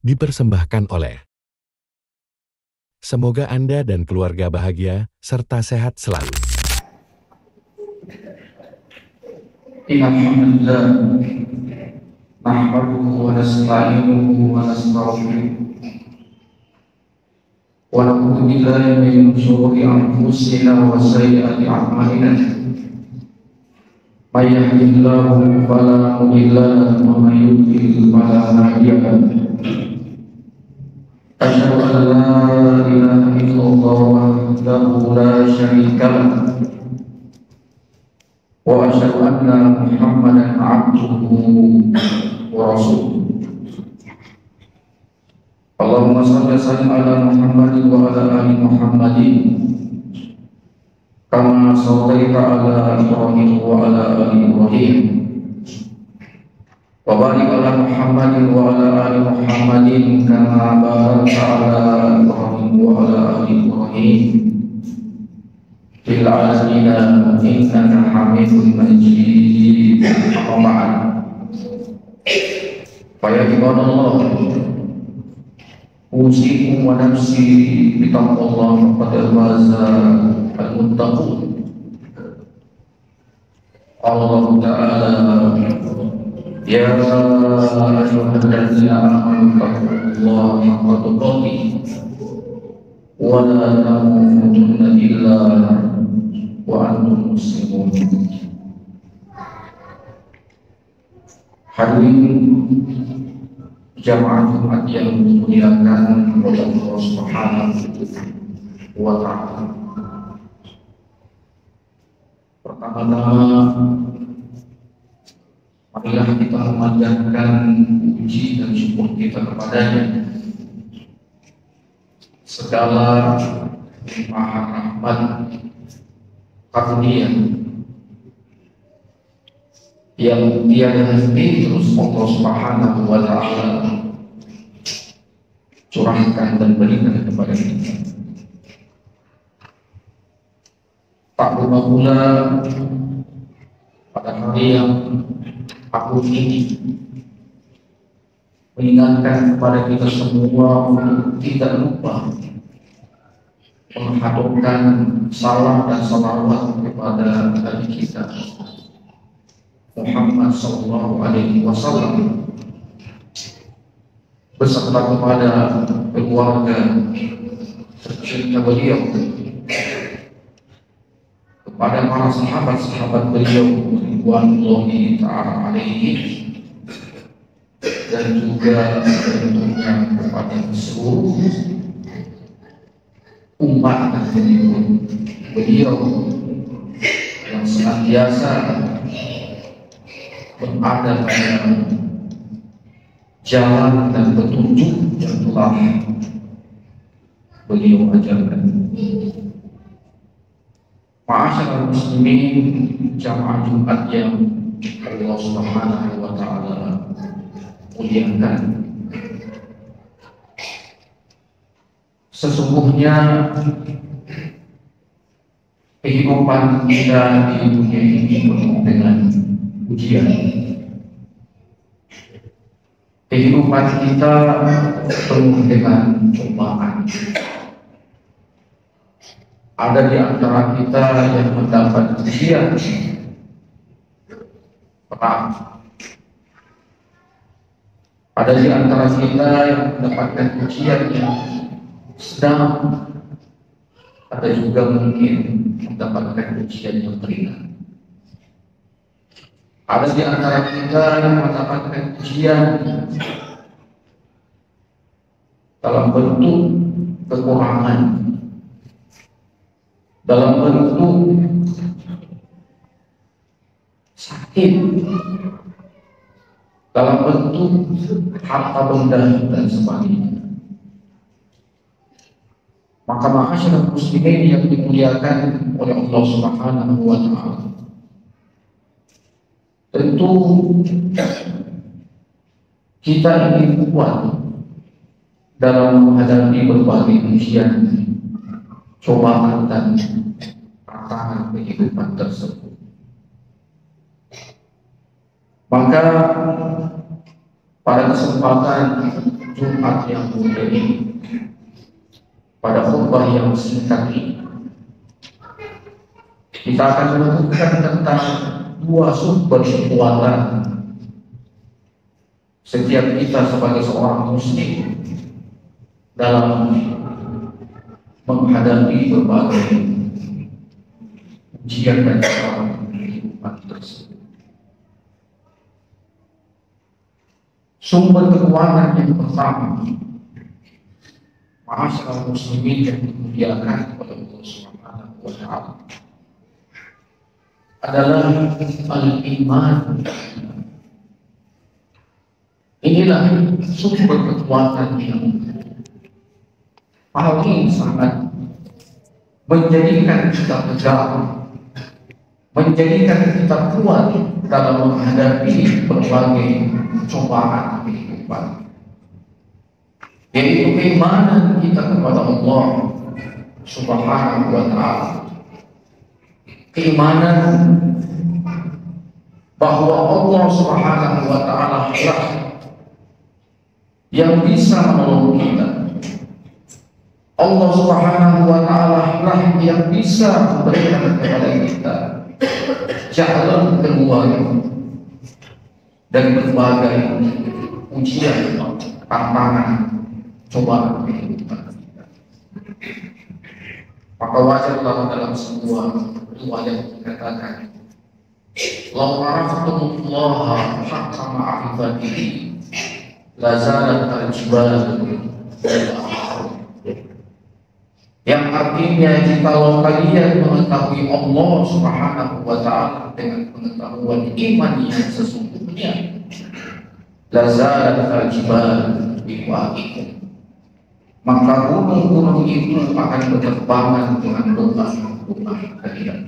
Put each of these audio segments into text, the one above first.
dipersembahkan oleh. Semoga Anda dan keluarga bahagia serta sehat selalu. Alhamdulillah, nahmaduhu wa nasta'inuhu wa nastaghfiruh wa na'udzu billahi min shururi anfusina wa sayyiati a'malina. May yahdihillahu fala mudilla lahu wa may yudlil fala hadiya lahu. Asyhadu an la ilaha illallah wahdahu la syarika lahu wa asyhadu anna Muhammadan abduhu wa rasuluh. Allahumma shalli wa sallim ala Muhammadin wa ala ali Muhammadin kama shallaita ala Ibrahim wa ala ali Ibrahim wa barik ala Muhammadin wa ala ali Muhammadin kama barakta ala Ibrahim wa ala ali Ibrahim fil alamin innaka Hamidum Majid. Amma ba'd. Fa ya ibadallah, usikum wa nafsi bitaqwallah faqad faza al-muttaqun. Allah Ta'ala ya ayyuhalladzina amanu taqullaha haqqa tuqatih wa la tamutunna illa wa antum muslimun. Hadirin jamaah Jumat yang dimuliakan oleh Allah Subhanahu wa Ta'ala. Pertama-tama, marilah kita memanjatkan puji dan syukur kita kepadanya. Segala limpahan rahmat karunia yang tiada henti terus Allah Subhanahu wa Ta'ala curahkan dan berikan kepada kita. Tak lupa pula pada hari yang aku ini mengingatkan kepada kita semua untuk tidak lupa menghadapkan salam dan salawat kepada Nabi kita Muhammad Sallallahu Alaihi Wasallam beserta kepada keluarga tercinta beliau, kepada para sahabat-sahabat beliau ridwanullahi ta'ala alaihi, dan juga tentunya kepada seluruh umat dan pengikut beliau yang senantiasa berada pada jalan dan petunjuk yang telah beliau ajarkan. Ma'asyiral muslimin, jamaah Jumat yang Allah Subhanahu wa Ta'ala muliakan. Sesungguhnya kehidupan kita di dunia ini penuh dengan ujian. Kehidupan kita penuh dengan cobaan. Ada di antara kita yang mendapat ujian perang. Ada di antara kita yang mendapatkan ujian yang sedang. Ada juga mungkin mendapatkan ujian yang ringan. Ada di antara kita yang mendapatkan ujian dalam bentuk kekurangan, dalam bentuk sakit, dalam bentuk harta benda dan sebagainya. Maka ma'asyiral muslimin yang dimuliakan oleh Allah Subhanahu wa Ta'ala, tentu kita ingin kuat dalam menghadapi berbagai ujian, cobaan dan tantangan kehidupan tersebut. Maka pada kesempatan Jumat yang mulia ini, pada khutbah yang singkat ini, kita akan menemukan tentang dua sumber kekuatan setiap kita sebagai seorang muslim dalam menghadapi berbagai ujian dan kehidupan tersebut. Sumber kekuatan yang pertama, ma'asyiral muslimin yang dimuliakan oleh Allah Subhanahu wa Ta'ala, adalah al-iman. Inilah sumber kekuatan yang paling sangat menjadikan kita tegar, menjadikan kita kuat dalam menghadapi berbagai cobaan kehidupan, yaitu keimanan kita kepada Allah Subhanahu wa Ta'ala. Keimanan bahwa Allah Subhanahu wa Ta'ala lah yang bisa menolong kita. Allah Subhanahu wa Ta'ala lah yang bisa memberikan kepada kita jalan keluar dari berbagai ujian, tantangan, cobaan kehidupan kita. Maka wajarlah dalam sebuah doa yang dikatakan, "Lau araftumullah haqqa ma'rifatihi la zalat al-jibal yang artinya jikalau kalian mengetahui Allah Subhanahu wa Ta'ala dengan pengetahuan iman yang sesungguhnya, la zalat al-jibal biwa'ikum, maka gunung-gunung itu akan berterbangan dengan doa-doa kalian.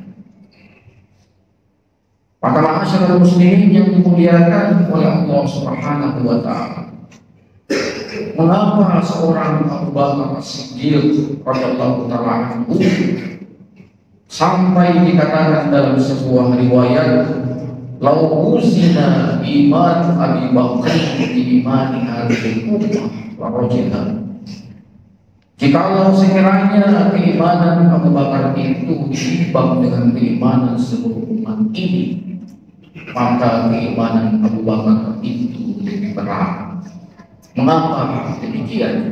Maka ma'asyiral muslimin yang dimuliakan oleh Allah Subhanahu wa Ta'ala, mengapa seorang Abu Bakar As-Siddiq radhiyallahu ta'ala anhu sampai dikatakan dalam sebuah riwayat, "Lau uzina iman Abi Bakar bi imani hadhihi ummah wa rajulana." Jikalau sekiranya keimanan Abu Bakar itu ditimbang dengan keimanan seluruh umat ini, maka keimanan Abu Bakar itu lebih berat. Mengapa demikian?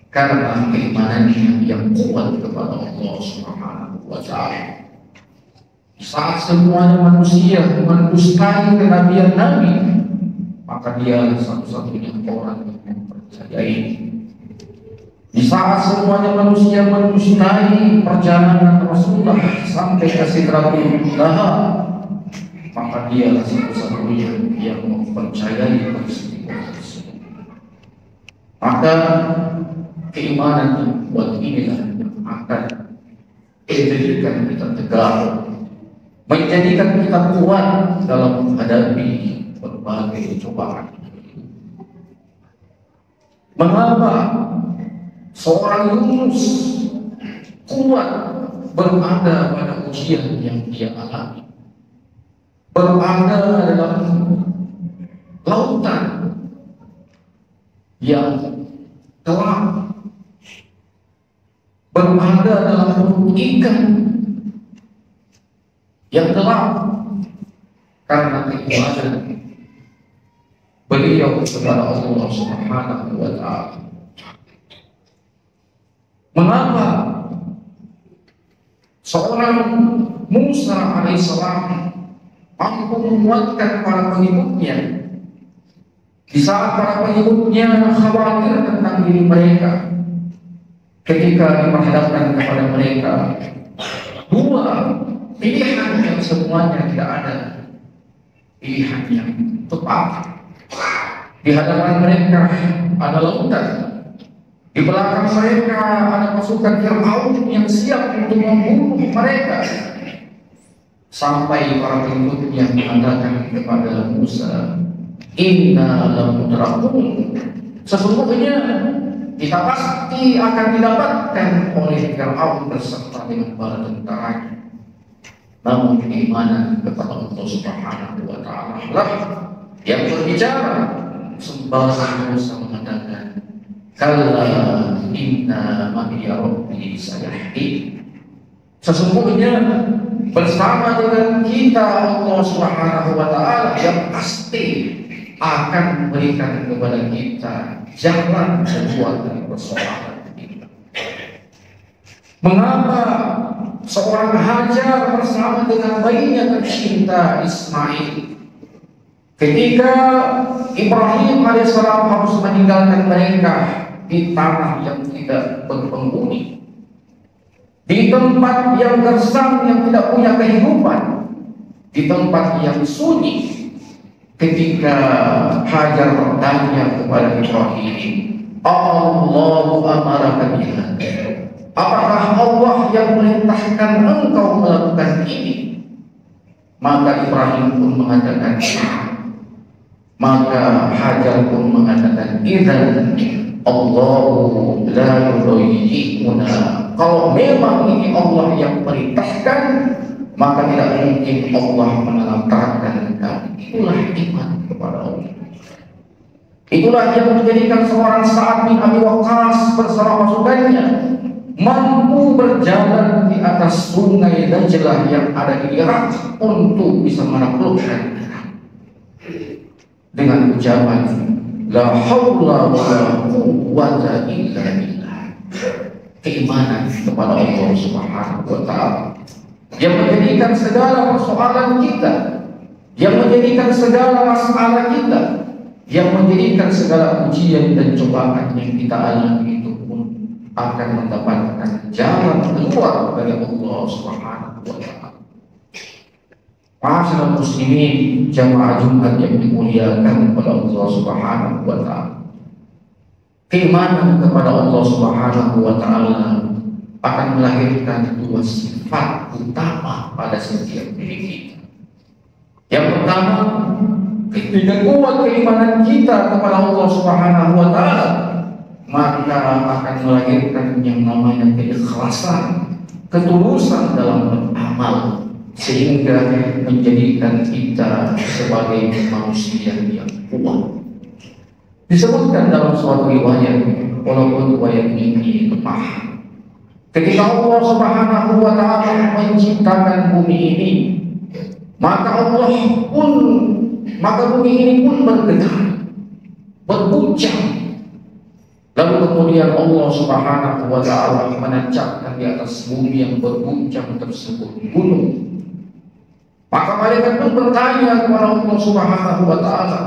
Karena keimanannya yang kuat kepada Allah Subhanahu wa Ta'ala. Saat semuanya manusia mendustai kenabian Nabi, maka dia satu-satunya orang yang mempercayai. Di saat semuanya manusia mendustai perjalanan Rasulullah sampai ke Sidratul Muntaha, maka dia satu-satunya yang mempercayai peristiwa tersebut. Maka keimanan yang kuat inilah yang akan menjadikan kita tegar, menjadikan kita kuat dalam menghadapi berbagai cobaan. Mengapa seorang Yunus kuat berada pada ujian yang dia alami, berada dalam lautan yang gelap, berada dalam perut ikan yang gelap, karena keimanan beliau kepada Allah Subhanahu wa Ta'ala. Mengapa seorang Musa alaihissalam mampu menguatkan para pengikutnya di saat para pengikutnya khawatir tentang diri mereka ketika diperhadapkan kepada mereka dua pilihan yang semuanya tidak ada pilihan yang tepat. Di hadapan mereka ada lautan, di belakang mereka ada pasukan Fir'aun yang siap untuk membunuh mereka. Sampai para pengikutnya mengatakan kepada Musa, "Inna lamudrakun." Sesungguhnya kita pasti akan didapatkan oleh Fir'aun beserta dengan bala tentaranya. Namun keimanan kepada Allah Subhanahu wa Ta'ala lah yang berbicara. Sembara Musa mengatakan, Kalla inna ma'iya rabbi sayahdi. Sesungguhnya bersama dengan kita Allah Subhanahu wa taala yang pasti akan memberikan kepada kita jalan keluar dari persoalan kita. Mengapa seorang Hajar bersama dengan bayinya tercinta Ismail, ketika Ibrahim alaihissalam harus meninggalkan mereka di tanah yang tidak berpenghuni, di tempat yang gersang yang tidak punya kehidupan, di tempat yang sunyi, ketika Hajar bertanya kepada Ibrahim, Allahu amaraka biha, apakah Allah yang merintahkan engkau melakukan ini? Maka Ibrahim pun mengatakan maka Hajar pun mengatakan idzan Allahu la yudayyi'una, kalau memang ini Allah yang perintahkan, maka tidak mungkin Allah menelantarkan kami. Itulah iman kepada Allah. Itulah yang menjadikan seorang Sa'ad bin Abi Waqqas bersama pasukannya mampu berjalan di atas sungai Dajlah yang ada di Irak untuk bisa menaklukkan Irak dengan ucapan la haula wa la quwwata illa billah. Keimanan kepada Allah Subhanahu wa taala yang menjadikan segala persoalan kita, yang menjadikan segala masalah kita, yang menjadikan segala ujian dan cobaan yang kita alami itu pun akan mendapatkan jalan keluar dari Allah Subhanahu wa taala. Ma'asyiral muslimin, jamaah Jumat yang dimuliakan kepada Allah Subhanahu wa taala. Keimanan kepada Allah Subhanahu wa taala akan melahirkan dua sifat utama pada setiap diri kita. Yang pertama, ketika kuat keimanan kita kepada Allah Subhanahu wa taala, maka akan melahirkan yang namanya keikhlasan, ketulusan dalam beramal, sehingga menjadikan kita sebagai manusia yang kuat. Disebutkan dalam suatu riwayat, walaupun riwayat ini lemah, ketika Allah Subhanahu wa taala menciptakan bumi ini, maka bumi ini pun bergetar, berguncang. Lalu kemudian Allah Subhanahu wa taala menancapkan di atas bumi yang berguncang tersebut gunung. Maka malaikat pun bertanya kepada Allah Subhanahu wa taala,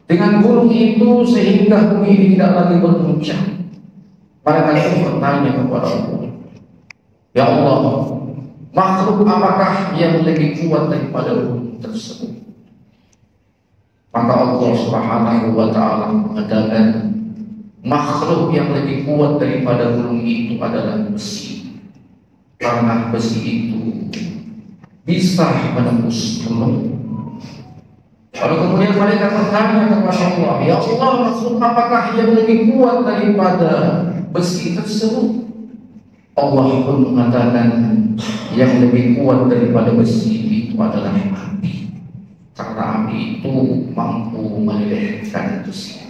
dengan gunung itu sehingga bumi ini tidak lagi berguncang. Malaikat pun bertanya kepada Allah, ya Allah, makhluk apakah yang lebih kuat daripada gunung tersebut? Maka Allah Subhanahu wa taala mengatakan, makhluk yang lebih kuat daripada gunung itu adalah besi, karena besi itu bisa menembus gunung. Lalu kemudian malaikat bertanya kepada Allah, ya Allah, makhluk apakah yang lebih kuat daripada besi tersebut? Allah pun mengatakan, yang lebih kuat daripada besi itu adalah api, karena api itu mampu melelehkan besi.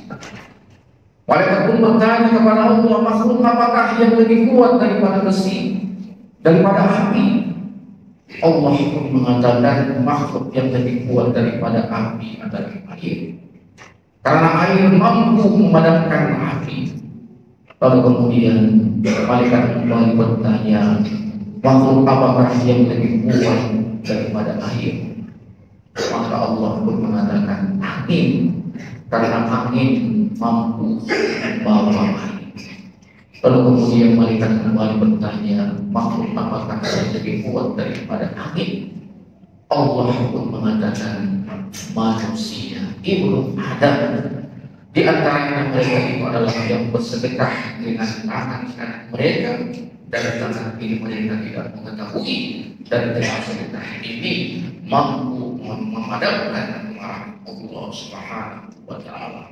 Malaikat pun bertanya kepada Allah, makhluk apakah yang lebih kuat daripada besi, daripada api? Allah pun mengatakan, makhluk yang lebih kuat daripada api adalah air, karena air mampu memadamkan api. Lalu kemudian malaikat kembali bertanya, makhluk apakah yang lebih kuat daripada air? Maka Allah pun mengatakan angin, karena angin mampu membawa air. Lalu kemudian malaikat kembali bertanya, makhluk apakah yang lebih kuat daripada angin? Allah pun mengatakan manusia, ibnu Adam. Di antaranya mereka itu adalah yang bersedekah dengan tangan kanan mereka, dan tangan kiri mereka tidak mengetahui, dan dengan sedekah ini mampu memadamkan kemarahan Allah Subhanahu wa taala.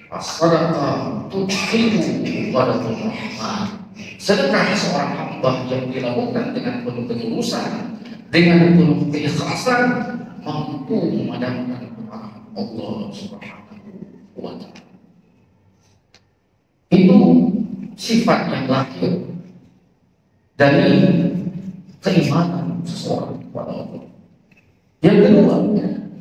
As-sadaqah tudkhilu ghadaban rahman. Sedekah seorang hamba yang dilakukan dengan penuh ketulusan, dengan penuh keikhlasan, mampu memadamkan kemarahan Allah Subhanahu wa taala. Itu sifat yang lahir dari keimanan seseorang kepada Allah. Yang kedua,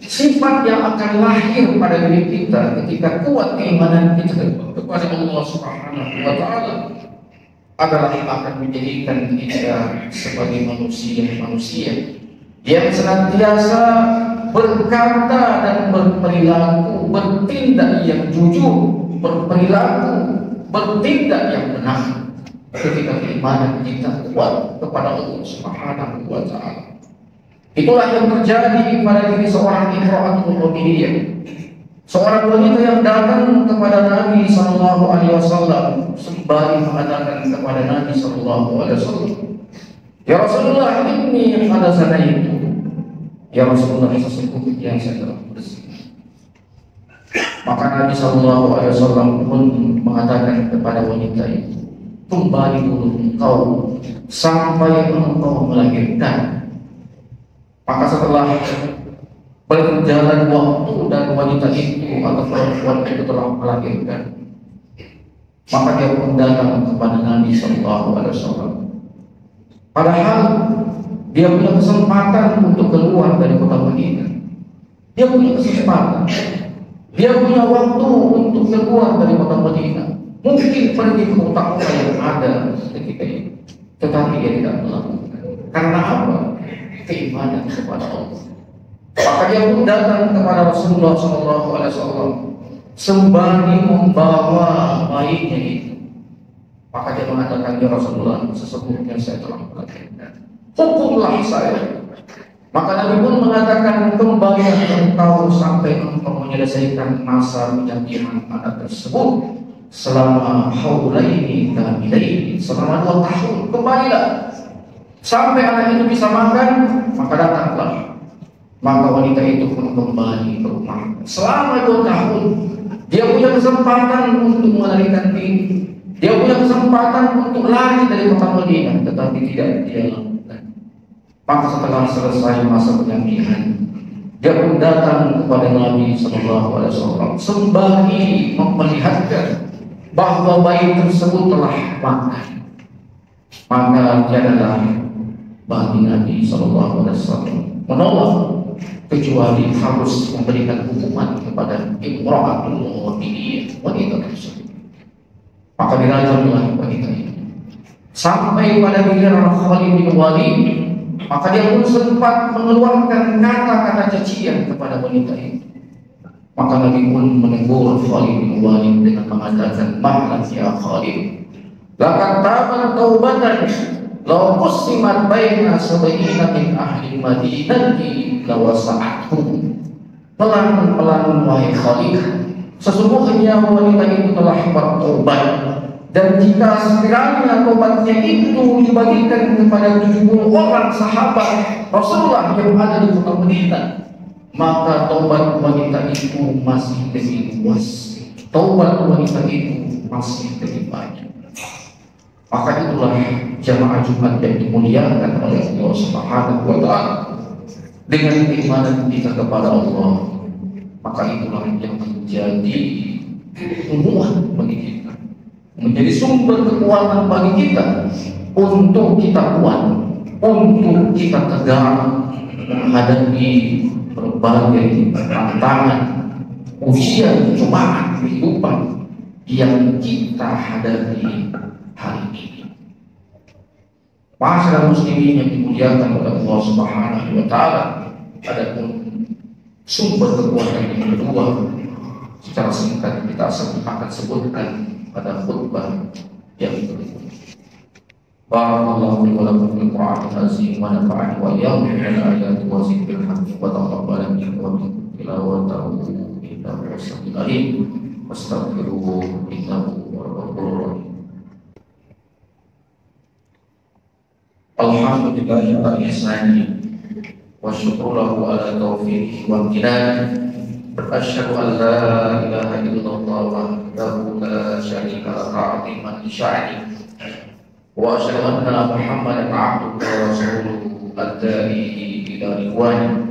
sifat yang akan lahir pada diri kita ketika kuat keimanan kita kepada Allah Subhanahu wa Ta'ala adalah yang akan menjadikan kita sebagai manusia yang senantiasa berkata dan berperilaku, bertindak yang jujur, bertindak yang benar ketika keimanan kita kuat kepada Allah Subhanahu wa Ta'ala. Itulah yang terjadi pada diri seorang imra'atul mu'miniyah, seorang wanita yang datang kepada Nabi sallallahu alaihi wasallam sembari mengatakan kepada Nabi sallallahu alaihi wasallam, "Ya Rasulullah, ini ada sana itu. Ya Rasulullah, sesungguhnya saya telah berzinah." Maka Nabi sallallahu alaihi wasallam pun mengatakan kepada wanita itu, "Kembali dulu engkau sampai engkau melahirkan." Maka setelah berjalan waktu dan wanita itu atau perempuan itu telah melahirkan, maka dia pun datang kepada Nabi sallallahu alaihi wasallam. Padahal dia punya kesempatan untuk keluar dari kota Madinah. Dia punya kesempatan. Dia punya waktu untuk keluar dari kota Madinah. Mungkin pergi ke kota-kota yang ada ketika itu, tetapi dia tidak melakukan. Karena apa? Keimanan kepada Allah. Maka dia pun datang kepada Rasulullah SAW sembari membawa bayinya itu. Maka dia mengatakan, "Ya Rasulullah, sesungguhnya saya telah melahirkan. Hukumlah saya." Maka Nabi pun mengatakan, "Kembali engkau sampai engkau menyelesaikan masa penyakit anak tersebut selama haulaini kamilaini, selama 2 tahun. Kembalilah sampai anak itu bisa makan, maka datanglah." Maka wanita itu pun kembali ke rumah. Selama 2 tahun dia punya kesempatan untuk melarikan diri, dia punya kesempatan untuk lari dari kota Madinah, tetapi tidak dia lakukan. Maka setelah selesai masa penyambihan, dia pun datang kepada Nabi sallallahu alaihi wasallam sembari memperlihatkan bahwa bayi tersebut telah makan. Maka tiadalah bagi Nabi sallallahu alaihi wasallam menolak kecuali harus memberikan hukuman kepada imra'atul mu'miniyah, wanita tersebut. Maka dirajamlah wanita itu sampai pada giliran Khalid bin Walid. Maka dia pun sempat mengeluarkan kata-kata cacian kepada wanita itu. Maka Nabi pun menegur Khalid bin Walid dengan mengatakan, "Mahlan ya Khalid, laqad tabat taubatan law qusimat baina sab'ina min ahli Madinati lawasa'atuhum." Pelan-pelan wahai Khalid, sesungguhnya wanita itu telah bertobat, dan jika sekiranya tobatnya itu dibagikan kepada 70 orang sahabat Rasulullah yang ada di kota Madinah, maka tobat wanita itu masih lebih luas, tobat wanita itu masih lebih banyak. Maka itulah jamaah Jumat yang dimuliakan oleh Allah Subhanahu wa Ta'ala. Dengan keimanan kita kepada Allah, maka itulah yang menjadi tumbuhan bagi kita, menjadi sumber kekuatan bagi kita untuk kita kuat, untuk kita tegar menghadapi berbagai tantangan, ujian, cobaan kehidupan yang kita hadapi hari ini. Masyarakat muslimin yang dimuliakan oleh Allah Subhanahu wa Ta'ala, adapun sumber kekuatan yang kedua secara singkat kita akan sebutkan pada khutbah yang berikut. Barakallahu li wa lakum fil Qur'anil azim wa nafa'ani wa iyyakum bil ayati wa zikril hakim wa taqabbal minni wa minkum tilawatahu innahu was-sami'ul 'alim. Wastaghfiruhu innahu huwal ghafurur rahim. Alhamdulillahi ala ihsanihi wa syukru lahu ala taufiqihi wa amtinanihi. Asyhadu an la ilaha illallah wahdahu la syarika lahu ta'ziman li sya'nihi, wa asyhadu anna Muhammadan 'abduhu wa rasuluhu ad-da'i ila ridwanihi.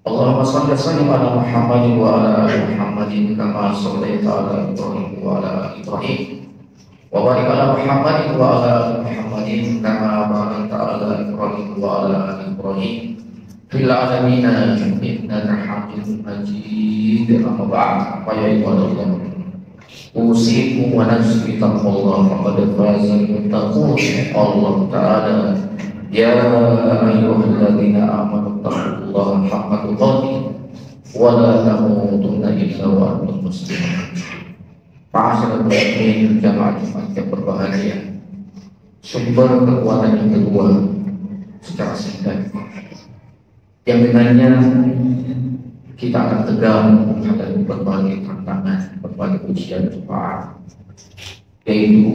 Allahumma shalli wa sallim ala Muhammadin wa ala ali Muhammadin kama shallaita ala Ibrahim wa ala ali Ibrahim wa barik ala Muhammadin wa ala ali Muhammadin kama barakta ala Ibrahim wa ala ali Ibrahim fil alamin innaka Hamidum Majid. Amma ba'd, fa ya ibadallah, usikum wa nafsi taqwallah faqad faza al-muttaqun. Allah Ta'ala, ya ayyuhalladzina amanu taqullaha haqqa tuqatih wa la tamutunna illa wa antum muslimun. Ma'asyiral muslimin, jamaah Jumat yang berbahagia, sumber kekuatan yang kedua secara singkat yang dengannya kita akan tegar menghadapi berbagai tantangan, berbagai ujian cobaan, yaitu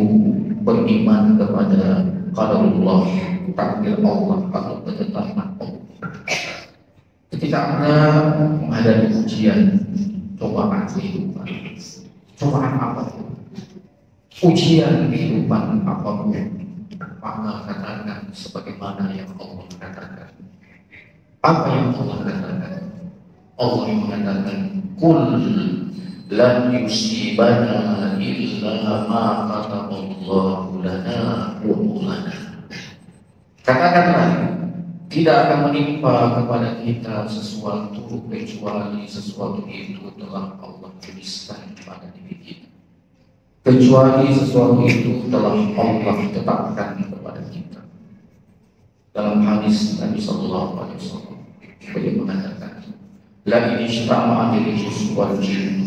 beriman kepada qadarullah, takdir Allah atau ketetapan Allah. Ketika Anda menghadapi ujian, cobaan kehidupan, cobaan apapun, ujian kehidupan apapun, maka katakan sebagaimana yang Allah katakan. Apa yang Allah katakan? Allah yang mengatakan, "Qul lan yusibana illa ma kataballahu lana wa maulana." Katakanlah, tidak akan menimpa kepada kita sesuatu kecuali sesuatu itu telah Allah tuliskan pada diri kita, kecuali sesuatu itu telah Allah tetapkan kepada kita. Dalam hadis Nabi Sallallahu Alaihi Wasallam, beliau mengatakan, la in ijtama'atil insu wal jinn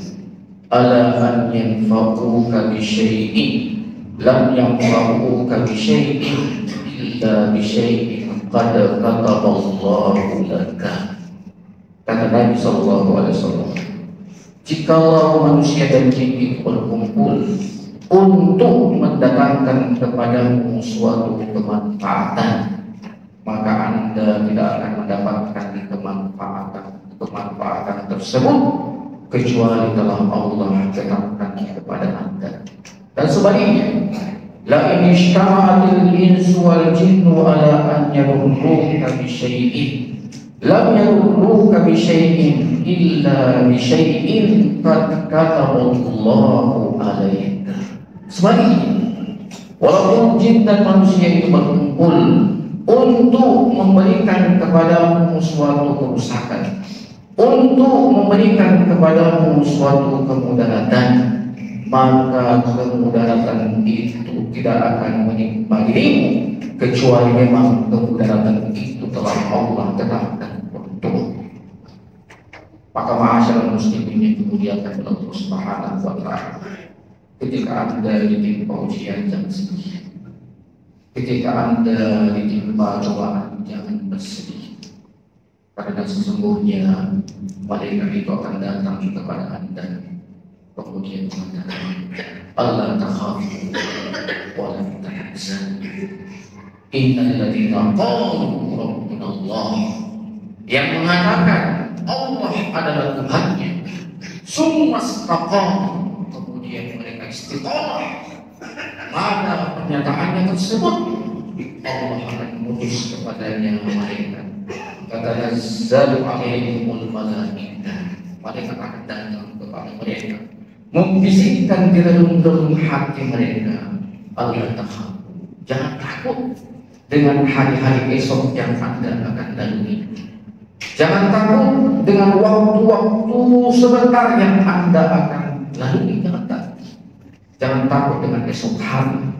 ala an yanfa'uka bi syai'in lam yanfa'uka bi syai'in illa bi syai'in qad kataballahu laka. Kata Nabi Sallallahu Alaihi Wasallam, jikalau manusia dan jin itu berkumpul untuk mendatangkan kepadamu suatu kemanfaatan, maka Anda tidak akan mendapatkan kemanfaatan tersebut kecuali telah Allah tetapkan kepada Anda. Dan sebaliknya, la in ijtama'atil insu wal jinnu ala an yadurruka bi syai'in lam yadurruka bi syai'in illa bi syai'in qad kataballahu 'alaika. Sebaliknya, walaupun jin dan manusia itu berkumpul untuk memberikan kepadamu suatu kerusakan, untuk memberikan kepadamu suatu kemudaratan, maka kemudaratan itu tidak akan menimpa dirimu kecuali memang kemudaratan itu telah Allah tetapkan untukmu. Maka ma'asyiral muslimin yang dimuliakan oleh Allah Subhanahu wa Ta'ala, ketika Anda ditimpa ujian, jangan sedih. Ketika Anda ditimpa cobaan, jangan bersedih, karena sesungguhnya malaikat itu akan datang kepada Anda kemudian mengatakan, Allah takhafu wa la tahzanu innal ladzina qalu rabbuna Allah, yang mengatakan Allah adalah Tuhannya, summa istaqamu, kemudian mereka istiqamah, maka pernyataannya tersebut Allah akan mengutus kepadanya malaikat. Tatanazzalu alaihimul malaikah, malaikat akan datang kepada mereka, membisikkan di relung-relung hati mereka, Allah takhafu, jangan takut dengan hari-hari esok yang Anda akan lalui. Jangan takut dengan waktu-waktu sebentar yang Anda akan lalui. Jangan takut dengan esok hari,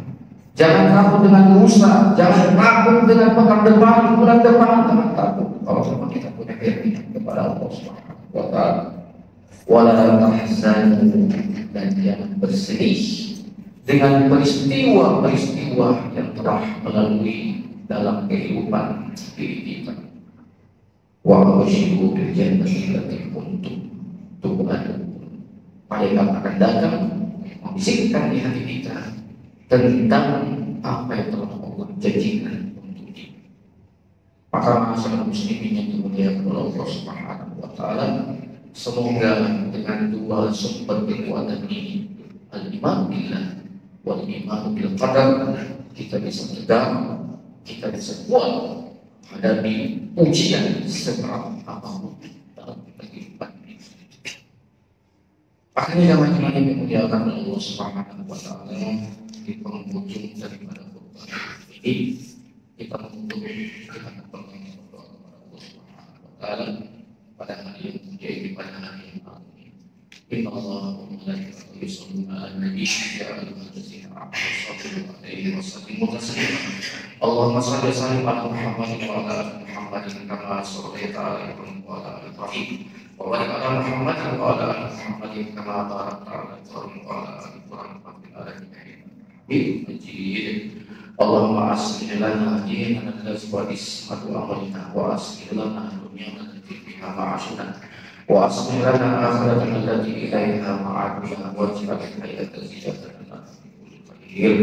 jangan takut dengan lusa, jangan takut dengan pekan depan, bulan depan. Jangan takut kalau memang kita punya keyakinan kepada Allah Subhanahu wa Ta'ala. Wala tahzanu, dan jangan bersedih dengan peristiwa-peristiwa yang telah melalui dalam kehidupan diri kita. Wa abshiru bil jannati allati kuntum tu'adun. Malaikat akan datang membisikkan di hati kita tentang apa yang telah Allah janjikan untuk kita. Maka masyarakat muslimin yang dimuliakan oleh Allah Subhanahu wa Ta'ala, semoga dengan dua sumber kekuatan ini, al-iman billah wal iman bil qadar, kita bisa tegar, kita bisa kuat hadapi ujian seberat apapun dalam kehidupan ini. Akhirnya teman-teman yang dimuliakan oleh Allah Subhanahu wa Ta'ala, di penghujung daripada khutbah ini kita menutup dengan berdoa kepada Allah Subhanahu wa taala pada hari yang mulia ini, pada hari yang agung ini. Inna Allah wa malaikatahu yusholluna 'alan nabi ya ayyuhallazina amanu shallu 'alaihi wa sallimu taslima. Allahumma shalli wa sallim ala Muhammadin wa ala ali Muhammadin kama shallaita ala Ibrahim wa ala ali Ibrahim wa barik ala Muhammadin wa ala ali Muhammadin kama barakta ala Ibrahim wa ala ali Ibrahim fil alamin innaka Majid. Allahumma aslih lana dinana allazi huwa ismatu amrina wa aslih lana dunyana allati fiha ma'ashuna wa aslih lana akhiratana allati ilaiha ma'aduna waj'al hayata ziyadatan lana fi kulli khair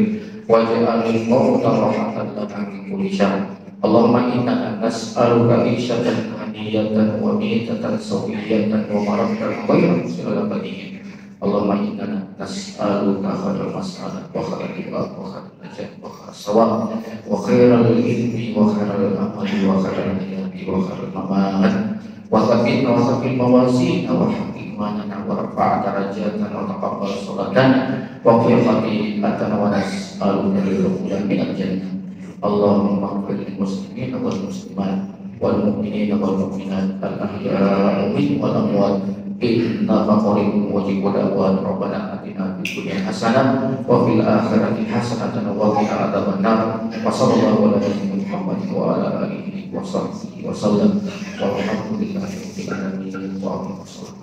waj'al al-mauta rahatan lana min kulli syarr. Allahumma inna nas'aluka ishatan haniyatan wa mitatan sawiyatan wa maratan khairan segala badihin. Allahumma inna nas'aluka khairal mas'alah wa khairal ibad wa khairal najat wa khairal sawab wa khairal ilmi wa khairal amali wa khairal hayati wa khairal mamat wa thabbitna wa thabbit mawazina wa haqqi imanana wa rafa' darajatana wa taqabbal salatana wa qil khati'atana wa nas'aluka al-dukhula minal jannah. Allahumma ighfir lil muslimina wal muslimat wal mu'minina wal mu'minat al-ahya'i minhum wal amwat innaka qaribun mujibud da'wat. Rabbana atina fid dunya hasanah wa fil akhirati hasanah wa qina adzabannar. Wa sallallahu ala nabiyyina Muhammadin wa ala alihi wa sahbihi wa sallam. Walhamdulillahi rabbil alamin.